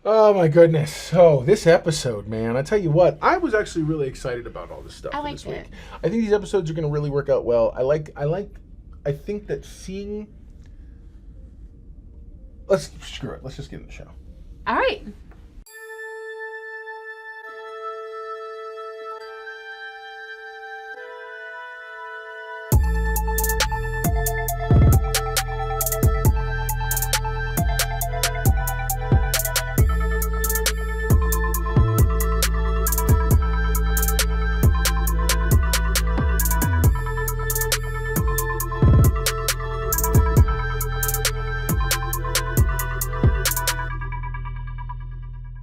Oh my goodness. So this episode, man, I tell you what, I was actually really excited about all this stuff I for liked this week. it. I think these episodes are going to really work out well. I think that seeing... Screw it. Let's just get in the show. All right.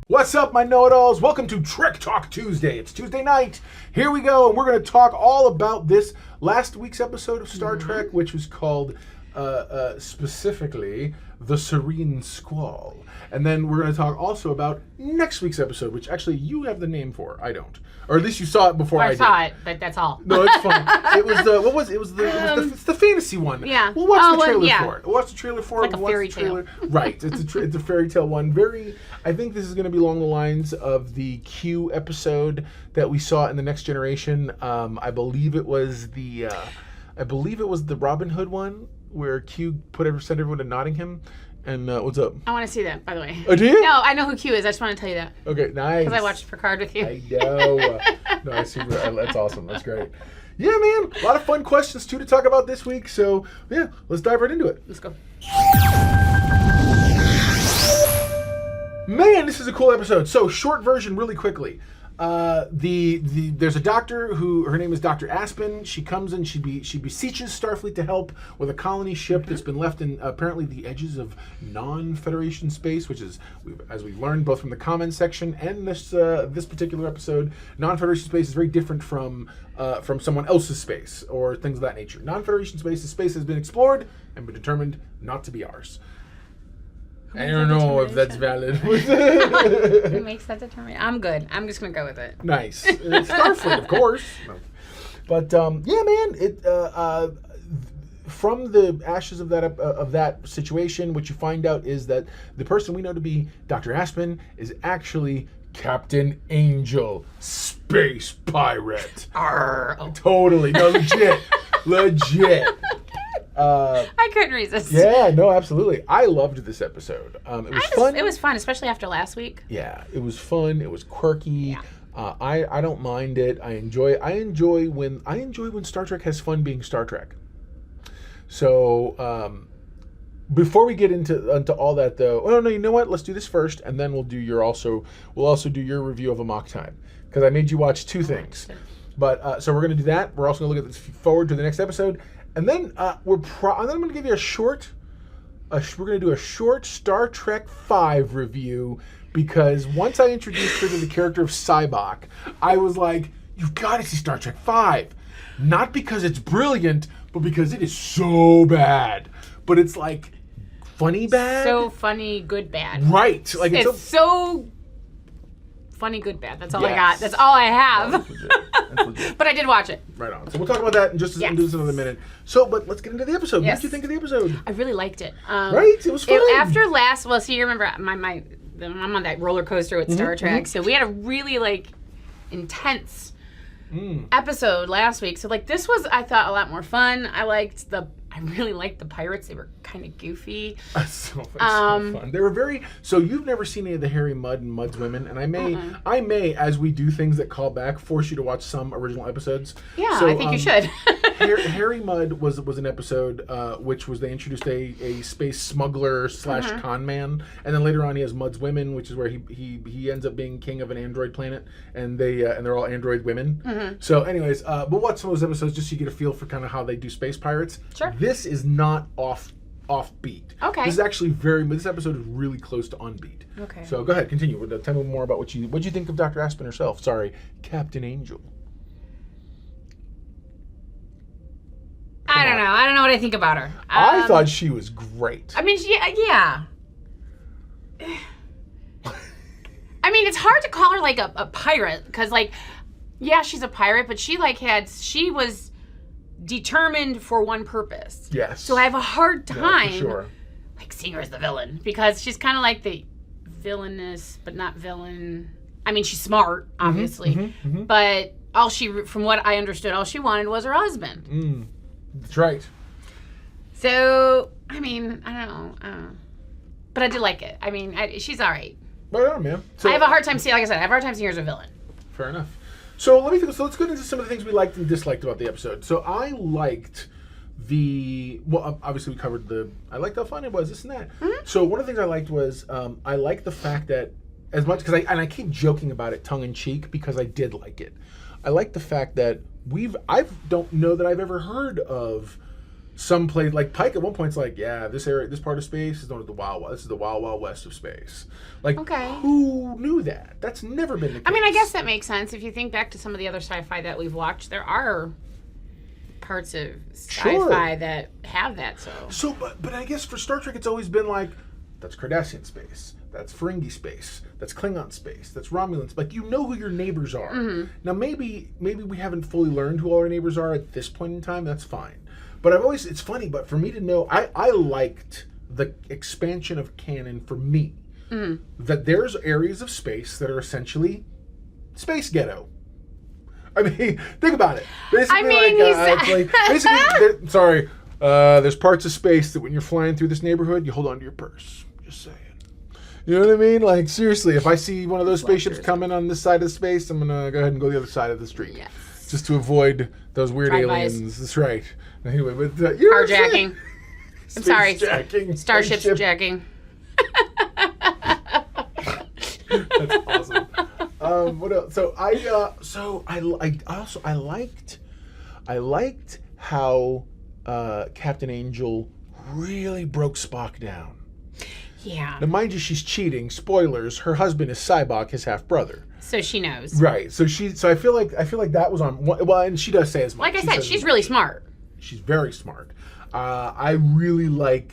What's up, my know-it-alls? Welcome to Trek Talk Tuesday. It's Tuesday night. Here we go, and we're going to talk all about this last week's episode of Star Trek, which was called specifically The Serene Squall. And then we're going to talk also about next week's episode, which actually you have the name for. I don't. Or at least you saw it before I did. I saw it, but that's all. No, it's fine. It was the, what was it? It's the fantasy one. Yeah. We'll watch the trailer yeah. for it. We'll watch the trailer for it. Like a We'll watch fairy the trailer. Right. It's a fairy tale one. I think this is going to be along the lines of the Q episode that we saw in The Next Generation. I believe it was the Robin Hood one where Q sent everyone to Nottingham. And what's up? I want to see that, by the way. Oh, do you? No, I know who Q is. I just want to tell you that. Okay, nice. Because I watched Picard with you. I know. No, I see. That's awesome. That's great. Yeah, man. A lot of fun questions, too, to talk about this week. So, yeah, let's dive right into it. Let's go. Man, this is a cool episode. So, short version really quickly. There's a doctor who, her name is Dr. Aspen. She comes in, she beseeches Starfleet to help with a colony ship that's been left in apparently the edges of non-Federation space, which is, as we've learned both from the comments section and this particular episode, non-Federation space is very different from someone else's space or things of that nature. Non-Federation space is space that has been explored and been determined not to be ours. I don't know if that's valid. Who makes that determination? I'm good. I'm just going to go with it. Nice. It's Starfleet, of course. No. But, yeah, man, from the ashes of that situation, what you find out is that the person we know to be Dr. Aspen is actually Captain Angel, space pirate. Arr. Oh. Totally. No, legit. I couldn't resist. Yeah, no, absolutely. I loved this episode. It was fun. It was fun, especially after last week. Yeah, it was fun. It was quirky. Yeah. I don't mind it. I enjoy when Star Trek has fun being Star Trek. So before we get into all that though, oh no, you know what? Let's do this first, and then we'll also do your review of Amok Time, because I made you watch two things. But so we're gonna do that. We're also gonna look at this forward to the next episode. And then I'm going to give you we're going to do a short Star Trek V review, because once I introduced her to the character of Sybok, I was like, you've got to see Star Trek V. Not because it's brilliant, but because it is so bad. But it's like funny bad. So funny, good bad. Right. Like it's so funny, good bad. That's all I got. That's all I have. No, that's legit. But I did watch it. Right on. So we'll talk about that in just another minute. So, but let's get into the episode. Yes. What did you think of the episode? I really liked it. Right? It was fun. After last, well, see, you remember I'm on that roller coaster with Star Trek, so we had a really intense episode last week. So this was, I thought, a lot more fun. I really liked the pirates. They were kind of goofy. So fun. They were very. So you've never seen any of the Harry Mudd and Mudd's Women, and I may, as we do things that call back, force you to watch some original episodes. Yeah, so, I think you should. Harry Mudd was an episode which was they introduced a space smuggler / con man, and then later on he has Mudd's Women, which is where he ends up being king of an android planet, and they're all android women. So, anyways, but watch some of those episodes just so you get a feel for kind of how they do space pirates. Sure. This is not offbeat. Okay. This is actually this episode is really close to on beat. Okay. So go ahead, continue. Tell me more about what you think of Dr. Aspen herself. Sorry, Captain Angel. I don't know. I don't know what I think about her. I thought she was great. I mean, yeah. I mean, it's hard to call her a pirate, because yeah, she's a pirate, but she was determined for one purpose. Yes. So I have a hard time for sure. seeing her as the villain, because she's kind of like the villainous, but not villain. I mean, she's smart, obviously, but from what I understood, all she wanted was her husband. That's right. So, I mean, I don't know. But I did like it. I mean, she's all right. Right on, man. So, I have a hard time seeing, like I said, her as a villain. Fair enough. So let's go into some of the things we liked and disliked about the episode. So I liked obviously we covered I liked how fun it was, this and that. So one of the things I liked was, I liked the fact that, as much, because I keep joking about it tongue-in-cheek, because I did like it. I like the fact that I don't know that I've ever heard of some place, like Pike at one point's like, yeah, this part of space is known as the Wild Wild. This is the Wild Wild West of space. Like, who knew that? That's never been the case. I mean, I guess that makes sense. If you think back to some of the other sci-fi that we've watched, there are parts of sci-fi that have that, so. But I guess for Star Trek, it's always been like, that's Cardassian space, that's Ferengi space, that's Klingon space, that's Romulan space. Like, you know who your neighbors are. Now, maybe we haven't fully learned who all our neighbors are at this point in time. That's fine. But it's funny, but for me to know, I liked the expansion of canon for me. That there's areas of space that are essentially space ghetto. I mean, think about it. Basically, there's parts of space that when you're flying through this neighborhood, you hold on to your purse. Just saying. You know what I mean? Like, seriously, if I see one of those spaceships coming on this side of space, I'm going to go ahead and go the other side of the street. Yes. Just to avoid those weird aliens. Drive-bys. That's right. Anyway, but carjacking. I'm sorry. Jacking, Starships jacking. That's awesome. What else? So I liked how Captain Angel really broke Spock down. Yeah. Now, mind you, she's cheating. Spoilers: her husband is Cybok, his half brother. So she knows. Right. So I feel like that was on. Well, and she does say as much. Like I said, she's really smart. She's very smart. I really like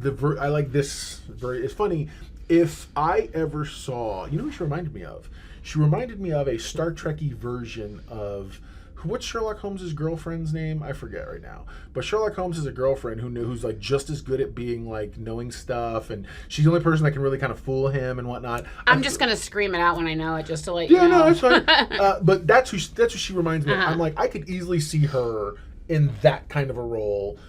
I like this. It's funny. If I ever saw, you know who she reminded me of? She reminded me of a Star Trek-y version of, what's Sherlock Holmes' girlfriend's name? I forget right now. But Sherlock Holmes has a girlfriend who's like just as good at being like knowing stuff, and she's the only person that can really kind of fool him and whatnot. I'm just gonna scream it out when I know it, just to let you know. Yeah, no, that's fine. But that's who she reminds me of. I'm like, I could easily see her in that kind of a role.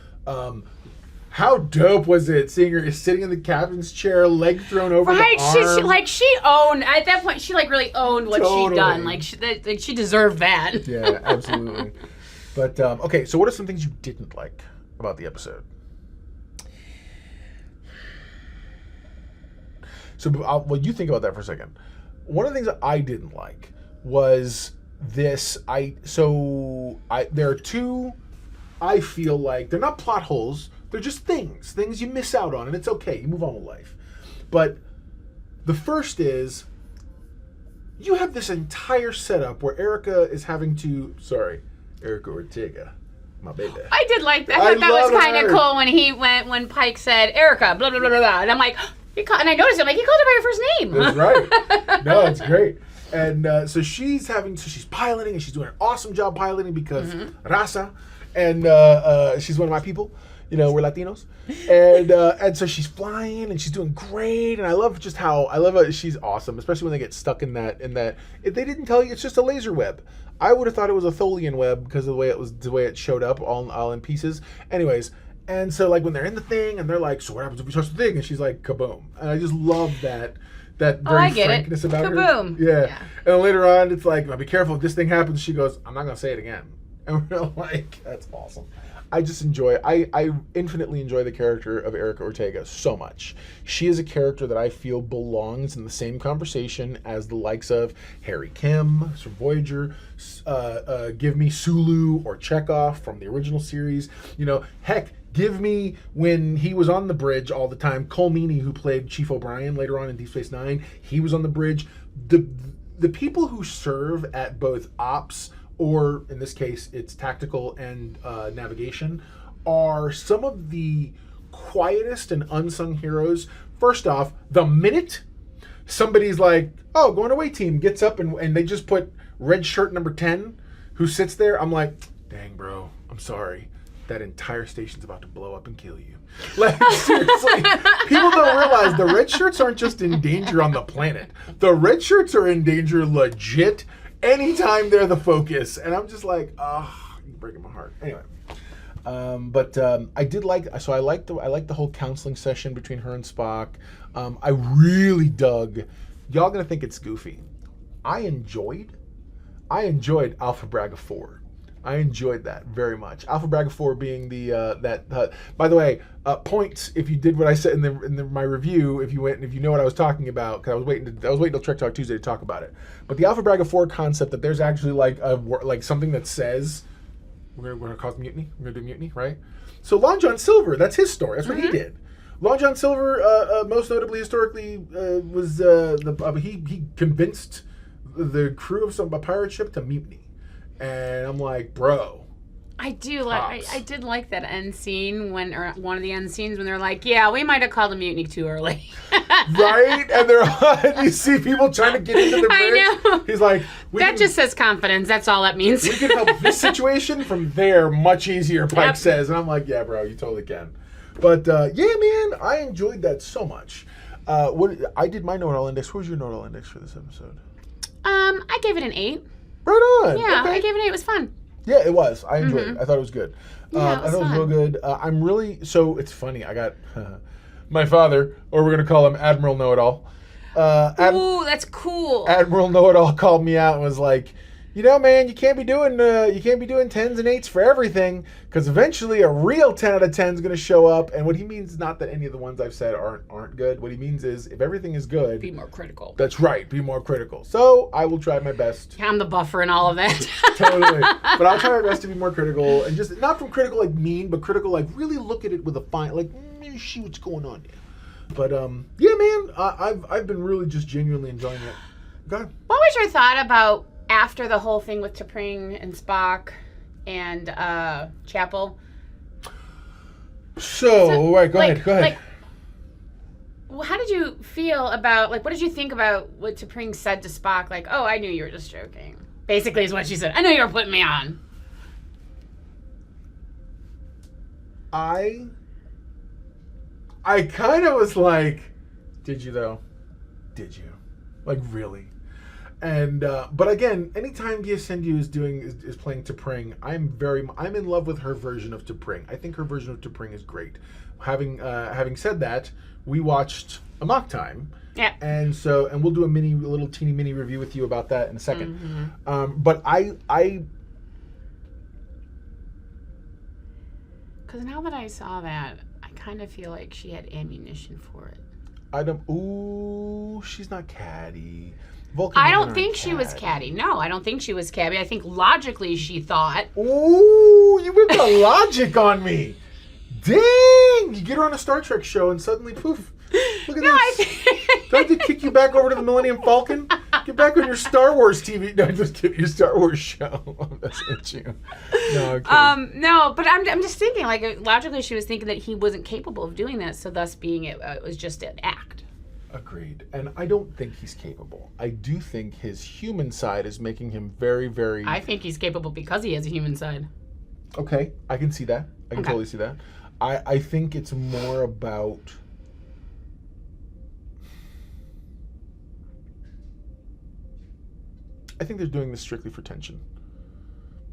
How dope was it seeing her sitting in the captain's chair, leg thrown over the arm? She owned, at that point, she like really owned what she'd done. Like she deserved that. Yeah, absolutely. But, okay, so what are some things you didn't like about the episode? So, you think about that for a second. One of the things that I didn't like was this. There are two, I feel like, they're not plot holes. They're just things you miss out on, and it's okay. You move on with life. But the first is, you have this entire setup where Erica is having to... Sorry, Erica Ortega, my baby. I did like that. I thought that was kind of cool when Pike said, Erica, blah, blah, blah, blah, blah. And I'm like, and I noticed, I'm like, he called her by her first name. That's right. No, it's great. And so she's piloting, and she's doing an awesome job piloting because raza, and she's one of my people. You know, we're Latinos, and so she's flying and she's doing great, and I love how she's awesome, especially when they get stuck in that. If they didn't tell you, it's just a laser web. I would have thought it was a Tholian web because of the way it showed up all in pieces. Anyways, and so like when they're in the thing and they're like, so what happens if we touch the thing? And she's like, kaboom! And I just love that very frankness about kaboom. her. Yeah. And then later on, it's like, now be careful if this thing happens. She goes, I'm not gonna say it again. And we're like, that's awesome. I infinitely enjoy the character of Erica Ortega so much. She is a character that I feel belongs in the same conversation as the likes of Harry Kim from Voyager, give me Sulu or Chekhov from the original series. You know, heck, give me, when he was on the bridge all the time, Cole Meany, who played Chief O'Brien later on in Deep Space Nine, he was on the bridge. The people who serve at both ops, or in this case, it's tactical and navigation, are some of the quietest and unsung heroes. First off, the minute somebody's like, oh, going away team, gets up and they just put red shirt number 10, who sits there, I'm like, dang, bro, I'm sorry. that entire station's about to blow up and kill you. Like, seriously, people don't realize the red shirts aren't just in danger on the planet. The red shirts are in danger legit anytime they're the focus. And I'm just like, you're breaking my heart. Anyway. I did like, so I liked the whole counseling session between her and Spock. I really dug, y'all gonna think it's goofy. I enjoyed Alpha Braga 4. I enjoyed that very much. Alpha Braga 4 being by the way, points if you did what I said in my review, if you know what I was talking about, because I was waiting till Trek Talk Tuesday to talk about it. But the Alpha Braga 4 concept that there's actually like something that says we're gonna cause mutiny. We're gonna do mutiny, right? So Long John Silver, that's his story. That's what he did. Long John Silver, most notably historically, was he convinced the crew of a pirate ship to mutiny. And I'm like, bro. I did like that end scene or one of the end scenes when they're like, yeah, we might have called a mutiny too early. Right? And you see people trying to get into the bridge. I know. He's like, just says confidence. That's all that means. We can help this situation from there much easier, Pike says. And I'm like, yeah, bro, you totally can. But yeah, man, I enjoyed that so much. I did my know-it-all index. What was your know-it-all index for this episode? I gave it an 8. Right on. Yeah, okay. I gave it an 8. It was fun. Yeah, it was. I enjoyed it. I thought it was good. Yeah, I thought it was real good. So it's funny. I got my father, or we're going to call him Admiral Know-It-All. Ooh, that's cool. Admiral Know-It-All called me out and was like, you know, man, you can't be doing 10s and 8s for everything, because eventually a real 10 out of 10 is going to show up. And what he means is not that any of the ones I've said aren't good. What he means is if everything is good, be more critical. That's right, be more critical. So I will try my best. I'm the buffer in all of that. Totally. But I'll try my best to be more critical, and just not from critical like mean, but critical like really look at it with a fine, like see what's going on here. But yeah, man, I've been really just genuinely enjoying it. Go ahead. What was your thought about after the whole thing with T'Pring and Spock and Chapel? So right, go ahead. Like, how did you feel about, what did you think about what T'Pring said to Spock? Like, oh, I knew you were just joking. Basically is what she said. I knew you were putting me on. I kind of was like, did you though? Did you? Like, really? And but again, anytime Giacendu is playing T'Pring, I'm in love with her version of T'Pring. I think her version of T'Pring is great. Having said that, we watched Amok Time. Yeah. And we'll do a little teeny mini review with you about that in a second. Mm-hmm. But I because now that I saw that, I kind of feel like she had ammunition for it. She's not catty. I don't think she was catty. No, I don't think she was catty. I think logically she thought. Ooh, you whipped the logic on me. Dang! You get her on a Star Trek show and suddenly, poof. Look at this. Do I have to kick you back over to the Millennium Falcon? Get back on your Star Wars TV. No, just kidding. Your Star Wars show. I'm messing with you. No, I'm kidding. No, but I'm just thinking, logically she was thinking that he wasn't capable of doing that, so thus being it was just an act. Agreed. And I don't think he's capable. I do think his human side is making him very, very... I think he's capable because he has a human side. Okay. I can see that. I can totally see that. I think it's more about... I think they're doing this strictly for tension.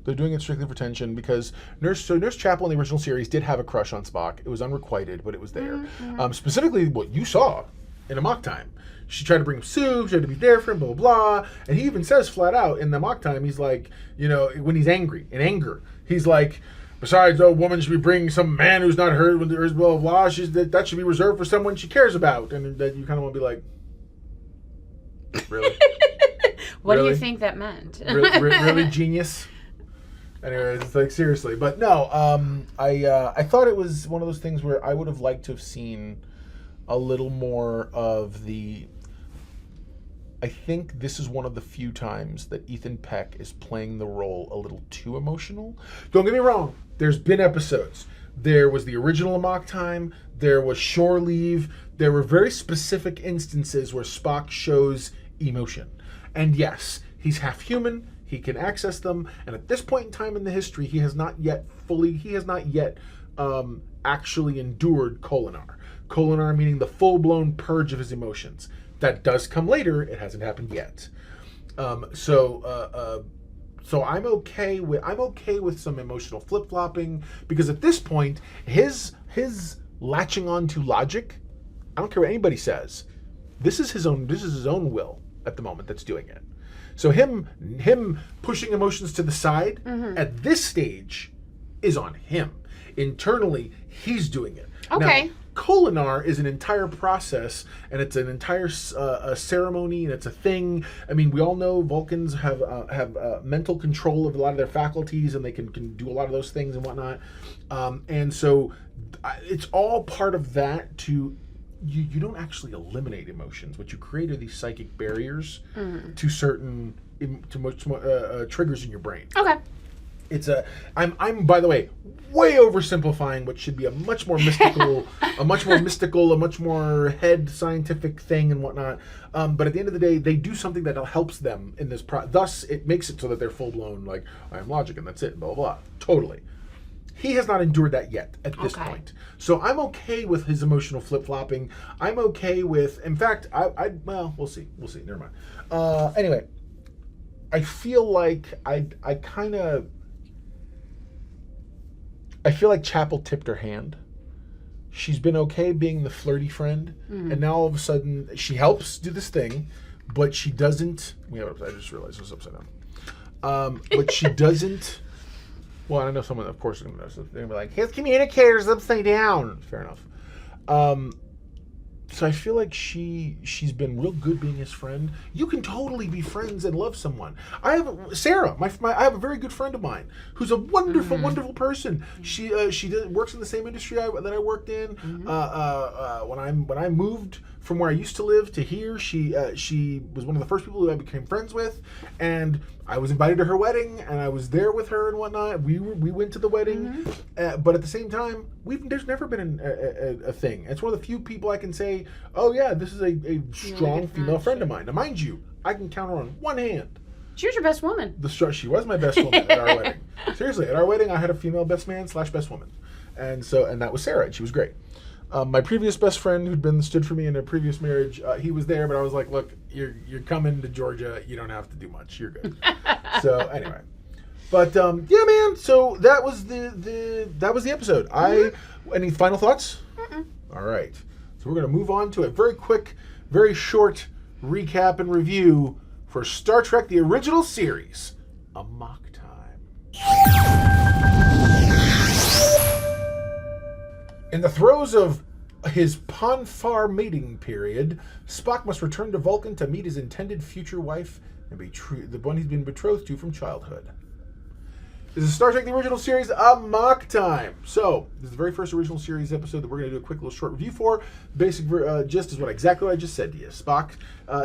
They're doing it strictly for tension because Nurse Chapel in the original series did have a crush on Spock. It was unrequited, but it was there. Mm-hmm. Specifically, what you saw in Amok Time. She tried to bring him soup, she had to be there for him, blah, blah, blah. And he even says flat out in the Amok Time, he's like, when he's angry, in anger, he's like, besides, no woman should be bringing some man who's not hers, blah, blah, blah. That should be reserved for someone she cares about. And that you kind of want to be like, really? What do you think that meant? really genius? Anyways, it's like, seriously. But no, I thought it was one of those things where I would have liked to have seen a little more of the... I think this is one of the few times that Ethan Peck is playing the role a little too emotional. Don't get me wrong. There's been episodes. There was the original Amok Time. There was Shore Leave. There were very specific instances where Spock shows emotion. And yes, he's half human. He can access them, and at this point in time in the history, he has not yet actually endured Kolinar. Kolinar meaning the full-blown purge of his emotions. That does come later. It hasn't happened yet. So I'm okay with some emotional flip-flopping, because at this point, his latching on to logic, I don't care what anybody says. This is his own will at the moment that's doing it. So him pushing emotions to the side at this stage is on him. Internally, he's doing it. Okay. Now, Kolinar is an entire process, and it's an entire ceremony, and it's a thing. I mean, we all know Vulcans have mental control of a lot of their faculties, and they can do a lot of those things and whatnot. And so it's all part of that. You don't actually eliminate emotions. What you create are these psychic barriers to certain triggers in your brain. Okay. I'm by the way way oversimplifying what should be a much more mystical, a much more head scientific thing and whatnot. But at the end of the day, they do something that helps them in this. Thus, it makes it so that they're full blown like I am logic and that's it. Blah blah blah. Totally. He has not endured that yet at this point. So I'm okay with his emotional flip flopping. I'm okay with. In fact, well, we'll see. Never mind. Anyway, I feel like I feel like Chapel tipped her hand. She's been okay being the flirty friend, and now all of a sudden she helps do this thing, but she doesn't. I just realized it was upside down. But she doesn't. Well, I know someone, of course, is going to know. So they're going to be like, his communicator's upside down. Fair enough. So I feel like she's been real good being his friend. You can totally be friends and love someone. I have Sarah, I have a very good friend of mine who's a wonderful, wonderful person. She works in the same industry that I worked in. When I moved from where I used to live to here, she was one of the first people who I became friends with, and I was invited to her wedding, and I was there with her and whatnot. We went to the wedding, but at the same time, there's never been a thing. It's one of the few people I can say, oh yeah, this is a strong female friend of mine. Now, mind you, I can count her on one hand. She was your best woman. She was my best woman at our wedding. Seriously, at our wedding, I had a female best man / best woman, and that was Sarah, and she was great. My previous best friend, who'd stood for me in a previous marriage, he was there, but I was like, "Look, you're coming to Georgia. You don't have to do much. You're good." So anyway, but yeah, man. So that was the episode. Any final thoughts? All right. So we're gonna move on to a very quick, very short recap and review for Star Trek: The Original Series, Amok Time. In the throes of his Ponfar mating period, Spock must return to Vulcan to meet his intended future wife and the one he's been betrothed to from childhood. This is Star Trek: The Original Series, Amok Time. So, this is the very first original series episode that we're going to do a quick little short review for. Basic gist is exactly what I just said to you. Spock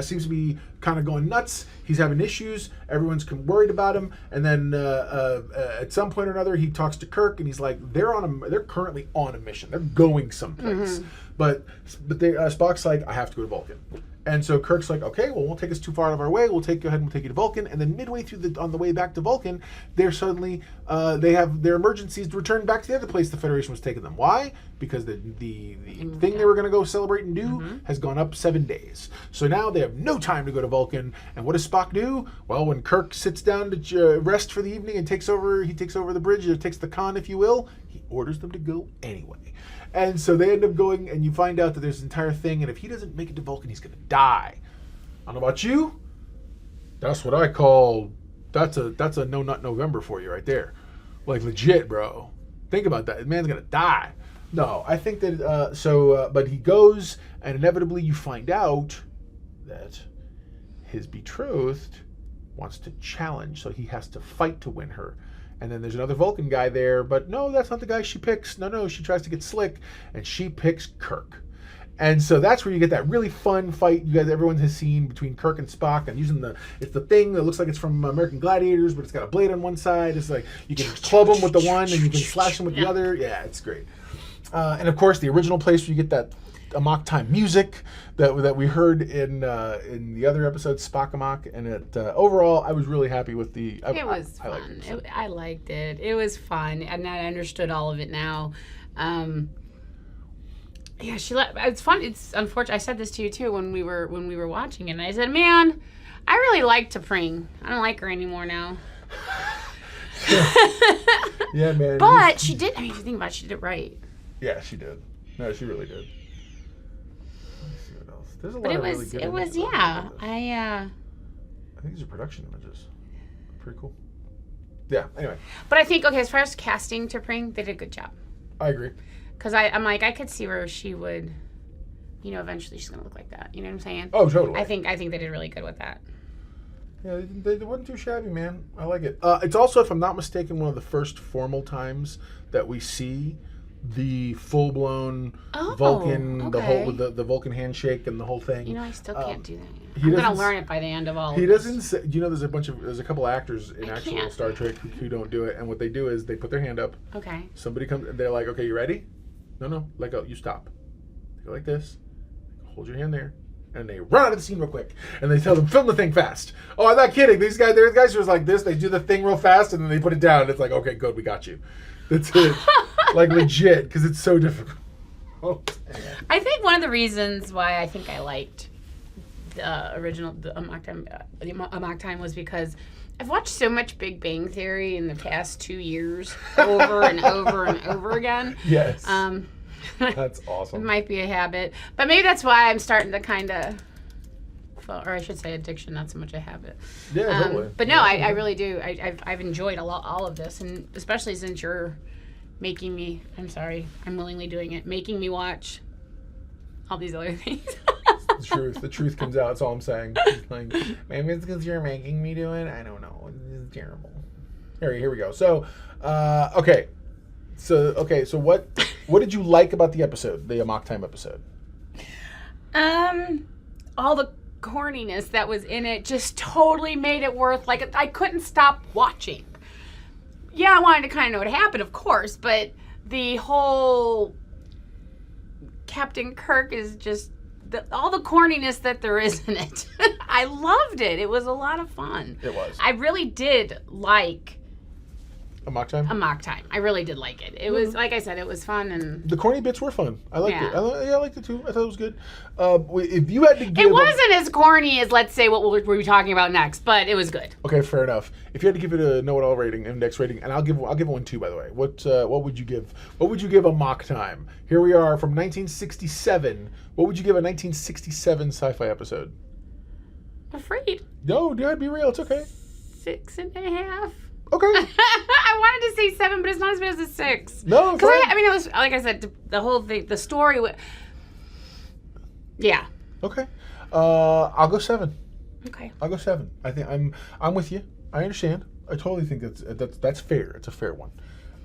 seems to be kind of going nuts. He's having issues. Everyone's worried about him. And then at some point or another, he talks to Kirk, and he's like, they're currently on a mission. They're going someplace. But Spock's like, I have to go to Vulcan. And so Kirk's like, okay, well, won't take us too far out of our way. We'll go ahead and we'll take you to Vulcan. And then midway through on the way back to Vulcan, they're suddenly they have their emergencies to return back to the other place the Federation was taking them. Why? Because the thing they were going to go celebrate and do has gone up 7 days. So now they have no time to go to Vulcan. And what does Spock do? Well, when Kirk sits down to rest for the evening and takes over the bridge, or takes the con, if you will, he orders them to go anyway. And so they end up going, and you find out that there's an entire thing, and if he doesn't make it to Vulcan, he's going to die. I don't know about you. That's what I call, that's a no nut November for you right there. Like, legit, bro. Think about that. The man's going to die. No, I think that, but he goes, and inevitably you find out that his betrothed wants to challenge, so he has to fight to win her. And then there's another Vulcan guy there, but no, that's not the guy she picks. No, she tries to get slick, and she picks Kirk. And so that's where you get that really fun fight everyone has seen between Kirk and Spock, and it's the thing that looks like it's from American Gladiators, but it's got a blade on one side. It's like you can club them with the one, and you can slash them with the other. Yeah, it's great. And of course, the original place where you get Amok Time music that we heard in the other episode, Spock Amok, and overall I was really happy with the. It was fun. I liked it. It was fun, and I understood all of it now. Yeah, it's fun. It's unfortunate. I said this to you too when we were watching it. And I said, "Man, I really like T'Pring. I don't like her anymore now." Yeah, man. But she did. I mean, if you think about it, she did it right. Yeah, she did. No, she really did. Let me see what else. There's a lot But of really good. it was yeah. I think these are production images. Pretty cool. Yeah. Anyway. But I think as far as casting T'Pring, they did a good job. I agree. Because I'm like, I could see where she would, eventually she's gonna look like that. You know what I'm saying? Oh, totally. I think they did really good with that. Yeah, they wasn't too shabby, man. I like it. It's also, if I'm not mistaken, one of the first formal times that we see the full-blown Vulcan, okay. the Vulcan handshake and the whole thing. I still can't do that yet. I'm gonna learn it by the end of all. He of this. doesn't say. There's a couple actors in actual Star Trek who don't do it, and what they do is they put their hand up. Okay. Somebody comes, and they're like, "Okay, you ready?" No, let go. You stop. Go like this. Hold your hand there. And they run out of the scene real quick. And they tell them, film the thing fast. Oh, I'm not kidding. There's guys who was like this. They do the thing real fast, and then they put it down. It's like, okay, good, we got you. That's it. Like, legit, because it's so difficult. Oh, I think one of the reasons why I think I liked the original Amok Time was because I've watched so much Big Bang Theory in the past 2 years over and over and over again. Yes. That's awesome. It might be a habit. But maybe that's why I'm starting to kind of, or I should say addiction, not so much a habit. Yeah, totally. But no, I really do. I've enjoyed all of this, and especially since you're making me, I'm willingly doing it, making me watch all these other things. The truth comes out. That's all I'm saying. Like, maybe it's because you're making me do it. I don't know. It's terrible. Here we go. So, okay. So what did you like about the episode, the Amok Time episode? All the corniness that was in it just totally made it worth. Like, I couldn't stop watching. Yeah, I wanted to kind of know what happened, of course, but the whole Captain Kirk is just all the corniness that there is in it. I loved it. It was a lot of fun. It was. I really did like Amok Time? Amok Time. I really did like it. It was, like I said, it was fun. And the corny bits were fun. I liked it. I liked it too. I thought it was good. If you had to give it wasn't as corny as, let's say, what we'll be talking about next, but it was good. Okay, fair enough. If you had to give it a know-it-all rating, index rating, and I'll give it one too, by the way. What would you give? What would you give Amok Time? Here we are from 1967. What would you give a 1967 sci-fi episode? Afraid. No, dude, be real. It's okay. 6.5. Okay. I wanted to say 7, but it's not as bad as a 6. No, it's fine. It was, like I said, the whole thing, the story. Yeah. Okay. I'll go 7. Okay. I'll go 7. I think I'm with you. I understand. I totally think that's fair. It's a fair one.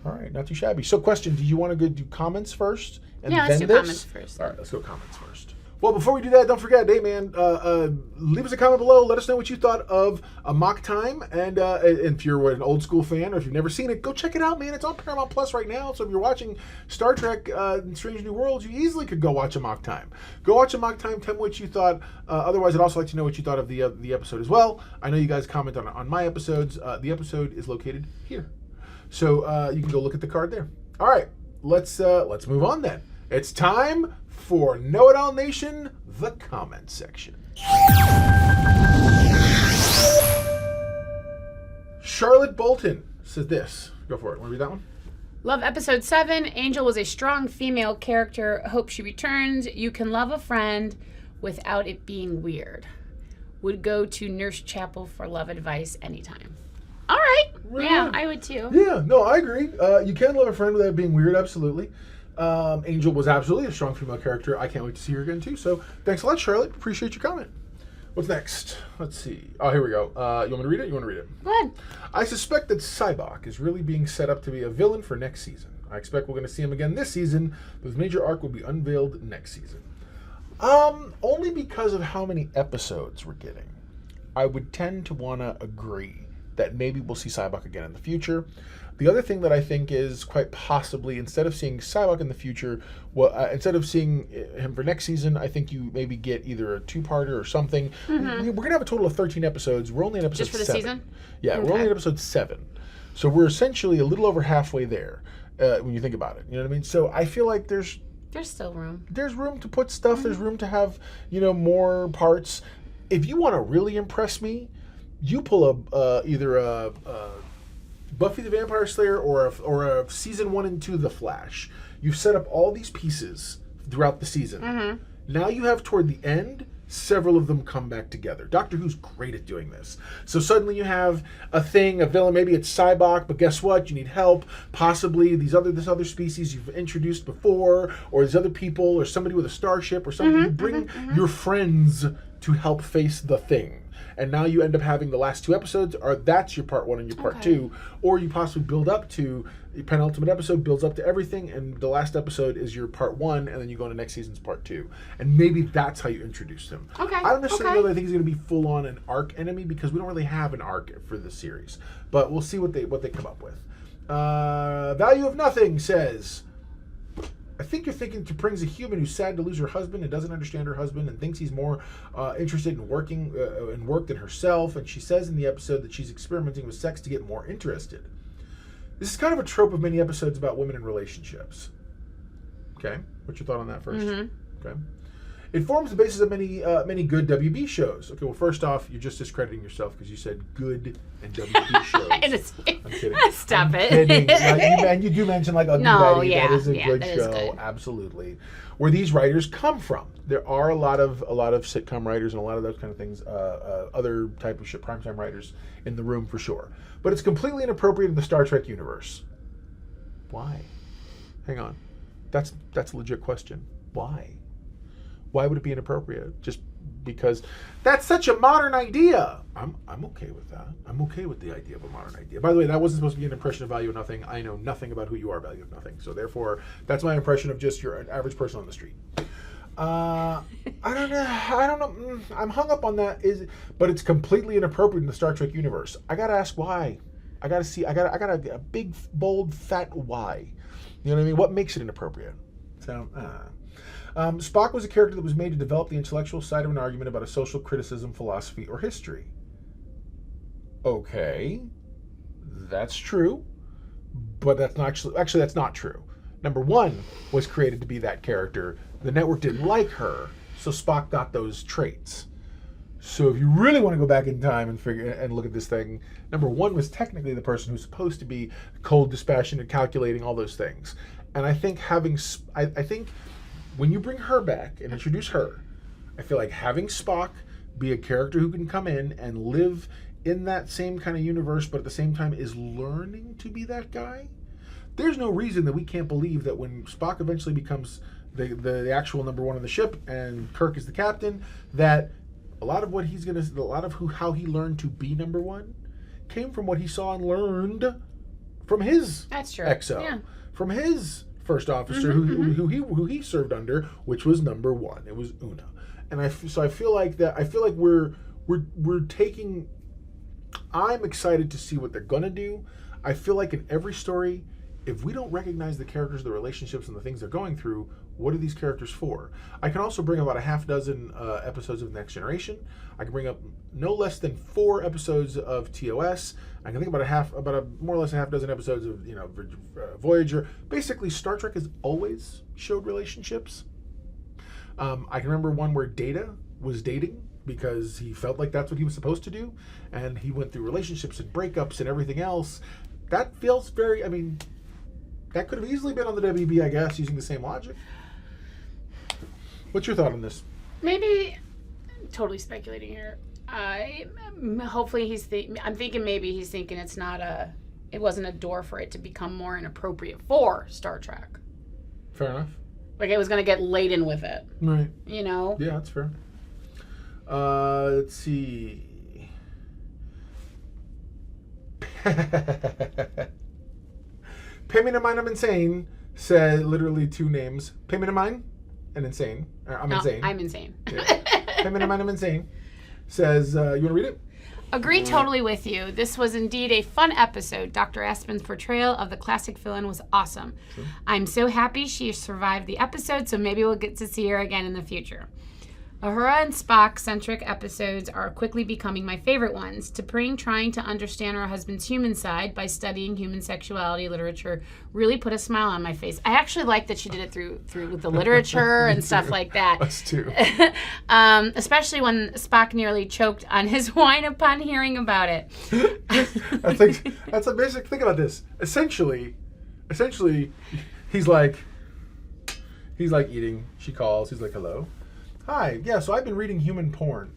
All right, not too shabby. So, question: do you want to go do comments first? And yeah, then let's do comments first. All right, let's go comments first. Well, before we do that, don't forget, hey man, leave us a comment below. Let us know what you thought of Amok Time, and if you're an old school fan or if you've never seen it, go check it out, man. It's on Paramount Plus right now. So if you're watching Star Trek: Strange New Worlds, you easily could go watch Amok Time. Go watch Amok Time. Tell me what you thought. Otherwise, I'd also like to know what you thought of the episode as well. I know you guys comment on my episodes. The episode is located here, so you can go look at the card there. All right, let's move on then. It's time for Know It All Nation, the comment section. Charlotte Bolton says this. Go for it. Want to read that one? Love episode 7. Angel was a strong female character. Hope she returns. You can love a friend without it being weird. Would go to Nurse Chapel for love advice anytime. All right. Really? Yeah, I would too. Yeah, no, I agree. You can love a friend without it being weird, absolutely. Angel was absolutely a strong female character. I can't wait to see her again too. So thanks a lot, Charlotte. Appreciate your comment. What's next? Let's see. Oh, here we go. You want me to read it? You want to read it? Go ahead. I suspect that Cybok is really being set up to be a villain for next season. I expect we're going to see him again this season, but his major arc will be unveiled next season. Only because of how many episodes we're getting. I would tend to want to agree that maybe we'll see Cybok again in the future. The other thing that I think is quite possibly, instead of seeing Psylocke in the future, instead of seeing him for next season, I think you maybe get either a two-parter or something. We're going to have a total of 13 episodes. We're only in episode 7. Just for the season? Yeah, we're only in episode 7. So we're essentially a little over halfway there when you think about it. You know what I mean? So I feel like there's still room. There's room to put stuff. There's room to have, more parts. If you want to really impress me, you pull either a Buffy the Vampire Slayer or a season 1 and 2 The Flash. You've set up all these pieces throughout the season. Now you have toward the end, several of them come back together. Doctor Who's great at doing this. So suddenly you have a villain, maybe it's Cybok, but guess what? You need help. Possibly this other species you've introduced before, or these other people, or somebody with a starship, or something. You bring your friends to help face the thing. And now you end up having the last 2 episodes, or that's your part 1 and your part 2, or you possibly build up to the penultimate episode, builds up to everything, and the last episode is your part 1, and then you go into next season's part 2. And maybe that's how you introduce him. Okay. I don't necessarily know that I think he's going to be full on an arc enemy, because we don't really have an arc for this series. But we'll see what they come up with. Value of Nothing says, I think you're thinking T'Pring's a human who's sad to lose her husband and doesn't understand her husband and thinks he's more interested in work than herself. And she says in the episode that she's experimenting with sex to get more interested. This is kind of a trope of many episodes about women in relationships. Okay, what's your thought on that first? Okay. It forms the basis of many good WB shows. Okay, well, first off, you're just discrediting yourself because you said good and WB shows. I'm kidding. Stop it. Kidding. And you do mention like Ugly Betty. Yeah, that is a good that show. is good. Absolutely. Where these writers come from. There are a lot of sitcom writers and a lot of those kind of things, other type of primetime writers in the room for sure. But it's completely inappropriate in the Star Trek universe. Why? Hang on. That's a legit question. Why? Why would it be inappropriate? Just because that's such a modern idea. I'm okay with that. I'm okay with the idea of a modern idea. By the way, that wasn't supposed to be an impression of Value of Nothing. I know nothing about who you are, Value of Nothing. So therefore, that's my impression of just your average person on the street. I don't know. I'm hung up on that. But it's completely inappropriate in the Star Trek universe. I gotta ask why. I got a big, bold, fat why. You know what I mean? What makes it inappropriate? So, Spock was a character that was made to develop the intellectual side of an argument about a social criticism, philosophy, or history. Okay, that's true, but that's not actually that's not true. Number 1 was created to be that character. The network didn't like her, so Spock got those traits. So if you really want to go back in time and look at this thing, number 1 was technically the person who's supposed to be cold, dispassionate, calculating, all those things. And I think I think when you bring her back and introduce her, I feel like having Spock be a character who can come in and live in that same kind of universe, but at the same time is learning to be that guy. There's no reason that we can't believe that when Spock eventually becomes the actual number 1 on the ship and Kirk is the captain, that a lot of how he learned to be number 1 came from what he saw and learned from his XO, yeah. From his first officer who he served under, which was number 1. It was Una. And I feel like we're taking. I'm excited to see what they're gonna do. I feel like in every story, if we don't recognize the characters, the relationships, and the things they're going through, what are these characters for? I can also bring about a half dozen episodes of Next Generation. I can bring up no less than 4 episodes of TOS. I can think about more or less a half dozen episodes of Voyager. Basically, Star Trek has always showed relationships. I can remember one where Data was dating because he felt like that's what he was supposed to do, and he went through relationships and breakups and everything else. That feels very. I mean, that could have easily been on the WB, I guess, using the same logic. What's your thought on this? Maybe, totally speculating here. Hopefully I'm thinking maybe he's thinking it wasn't a door for it to become more inappropriate for Star Trek. Fair enough. Like it was going to get laden with it. Right. You know? Yeah, that's fair. Let's see. Payment of Mine, I'm Insane said literally 2 names. Payment of Mine and Insane. Insane. I'm insane. Yeah. Payment of Mine, I'm Insane says, you want to read it? Agree totally with you. This was indeed a fun episode. Dr. Aspen's portrayal of the classic villain was awesome. True. I'm so happy she survived the episode, so maybe we'll get to see her again in the future. Uhura and Spock-centric episodes are quickly becoming my favorite ones. T'Pring trying to understand her husband's human side by studying human sexuality literature really put a smile on my face. I actually like that she did it through with the literature and stuff like that. Us too. Especially when Spock nearly choked on his wine upon hearing about it. That's a basic. Think about this. Essentially, he's like eating. She calls. He's like, hello. Hi, yeah, so I've been reading human porn.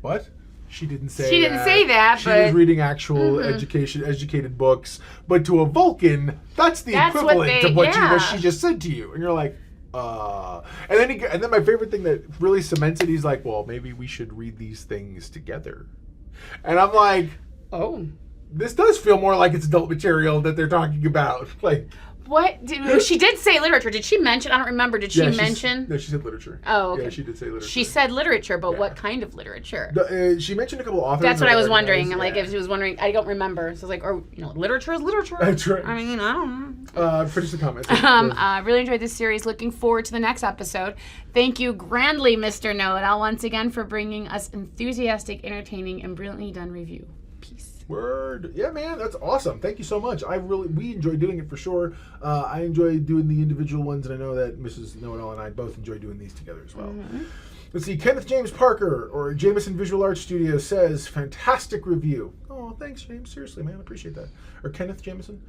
What? She didn't say that. She didn't say that, she was reading actual educated books. But to a Vulcan, that's equivalent to what she just said to you. And you're like, And then my favorite thing that really cements it, he's like, well, maybe we should read these things together. And I'm like, oh, this does feel more like it's adult material that they're talking about. Like, what? She did say literature. Did she mention? I don't remember. Did she mention? No, she said literature. Oh, okay. Yeah, she did say literature. She said literature, but what kind of literature? She mentioned a couple authors. That's what I was wondering. Like, if she was wondering, I don't remember. So I was like, literature is literature. That's right. I mean, I don't know. Finish the comments. Really enjoyed this series. Looking forward to the next episode. Thank you grandly, Mr. Know-It-All, once again for bringing us enthusiastic, entertaining, and brilliantly done review. Peace. Word. Yeah, man, that's awesome. Thank you so much. We enjoy doing it for sure. I enjoy doing the individual ones, and I know that Mrs. Know-It-All and I both enjoy doing these together as well. Mm-hmm. Let's see. Kenneth James Parker, or Jameson Visual Arts Studio, says, fantastic review. Oh, thanks, James. Seriously, man. I appreciate that. Or Kenneth Jameson.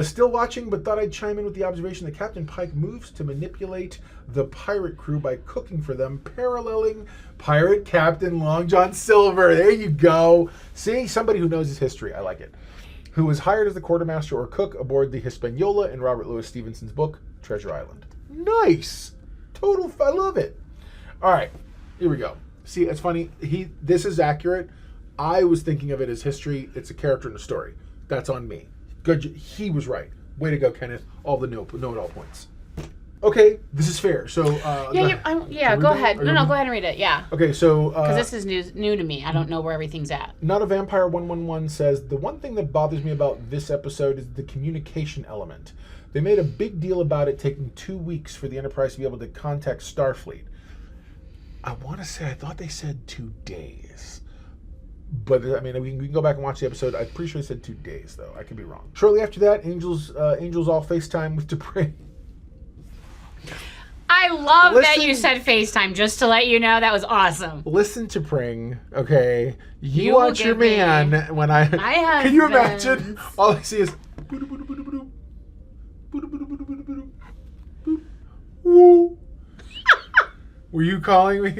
Still watching, but thought I'd chime in with the observation that Captain Pike moves to manipulate the pirate crew by cooking for them, paralleling Pirate Captain Long John Silver. There you go. See, somebody who knows his history. I like it. Who was hired as the quartermaster or cook aboard the Hispaniola in Robert Louis Stevenson's book, Treasure Island. Nice. I love it. All right, here we go. See, it's funny. This is accurate. I was thinking of it as history. It's a character in a story. That's on me. Good. He was right. Way to go, Kenneth. All the know-it-all points. Okay, this is fair. So go ahead. No, go ahead and read it. Yeah. Okay, so because this is new to me. I don't know where everything's at. Not a Vampire 111 says the one thing that bothers me about this episode is the communication element. They made a big deal about it taking 2 weeks for the Enterprise to be able to contact Starfleet. I want to say I thought they said 2 days. But, I mean, we can go back and watch the episode. I'm pretty sure they said 2 days, though. I could be wrong. Shortly after that, Angels all FaceTime with T'Pring. I love that you said FaceTime, just to let you know. That was awesome. Listen to Pring, okay? You watch your man when I... Can you imagine? All I see is... Woo. Were you calling me?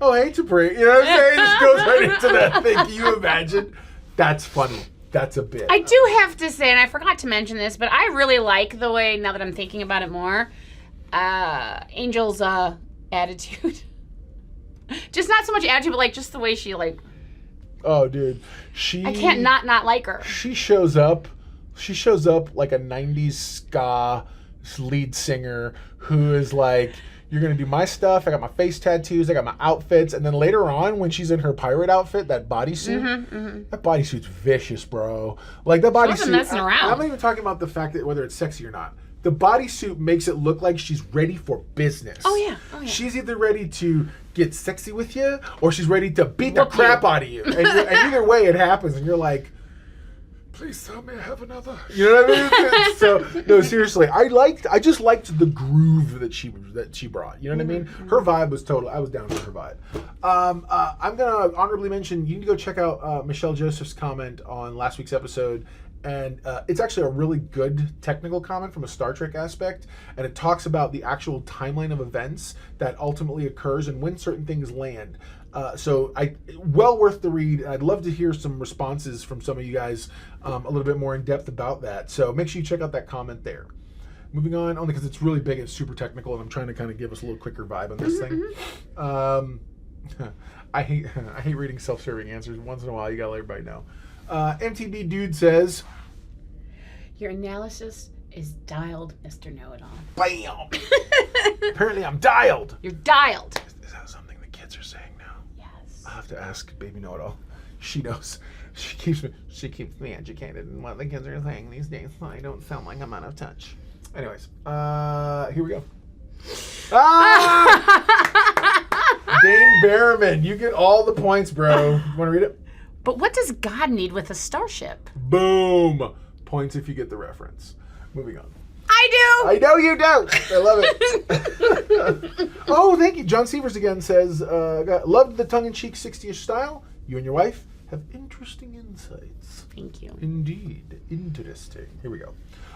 Oh, hey, T'Pring. You know what I'm saying? It just goes right into that thing. Can you imagine? That's funny. That's a bit. I do have to say, and I forgot to mention this, but I really like the way, now that I'm thinking about it more, Angel's attitude. Just not so much attitude, but like just the way she like... Oh, dude. I can't not like her. She shows up like a 90s ska lead singer who is like... You're going to do my stuff. I got my face tattoos. I got my outfits. And then later on, when she's in her pirate outfit, that bodysuit, that bodysuit's vicious, bro. Like, that bodysuit. Messing around. I'm not even talking about the fact that whether it's sexy or not. The bodysuit makes it look like she's ready for business. Oh, yeah. She's either ready to get sexy with you or she's ready to beat the crap out of you. And either way, it happens. And you're like, please tell me I have another. You know what I mean? So no, seriously, I just liked the groove that she brought. You know what I mean? Her vibe was total. I was down with her vibe. I'm gonna honorably mention you need to go check out Michelle Joseph's comment on last week's episode. And it's actually a really good technical comment from a Star Trek aspect, and it talks about the actual timeline of events that ultimately occurs and when certain things land. So well worth the read. I'd love to hear some responses from some of you guys a little bit more in depth about that. So make sure you check out that comment there. Moving on, only because it's really big, it's super technical, and I'm trying to kind of give us a little quicker vibe on this thing. I hate reading self-serving answers. Once in a while, you gotta let everybody know. MTB Dude says, your analysis is dialed, Mr. Know-It-All. Bam! Apparently I'm dialed. You're dialed. Is that something the kids are saying now? Yes. I'll have to ask Baby Know-It-All. She knows. She keeps me educated in what the kids are saying these days, so I don't sound like I'm out of touch. Anyways, here we go. Dane Berriman, you get all the points, bro. You want to read it? But what does God need with a starship? Boom. Points if you get the reference. Moving on. I do. I know you do. I love it. Oh, thank you. John Sievers again says, loved the tongue-in-cheek 60-ish style. You and your wife have interesting insights. Thank you. Indeed. Interesting. Here we go.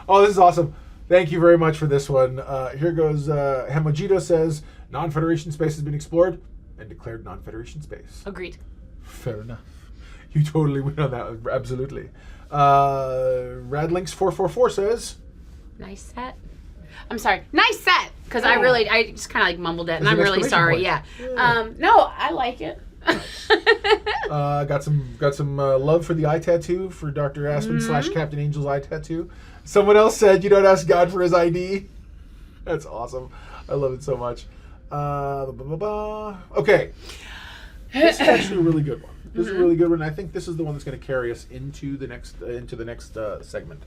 Oh, this is awesome. Thank you very much for this one. Here goes, Hemojito says, non-Federation space has been explored and declared non-Federation space. Agreed. Fair enough. You totally win on that. Absolutely. Radlinks444 says, nice set. I'm sorry. Nice set. Because I just kind of like mumbled it, and I'm really sorry. Yeah. No, I like it. Got some love for the eye tattoo for Dr. Aspen / Captain Angel's eye tattoo. Someone else said, you don't ask God for his ID. That's awesome. I love it so much. Okay. This is actually a really good one. This is a really good one. I think this is the one that's going to carry us into the next segment.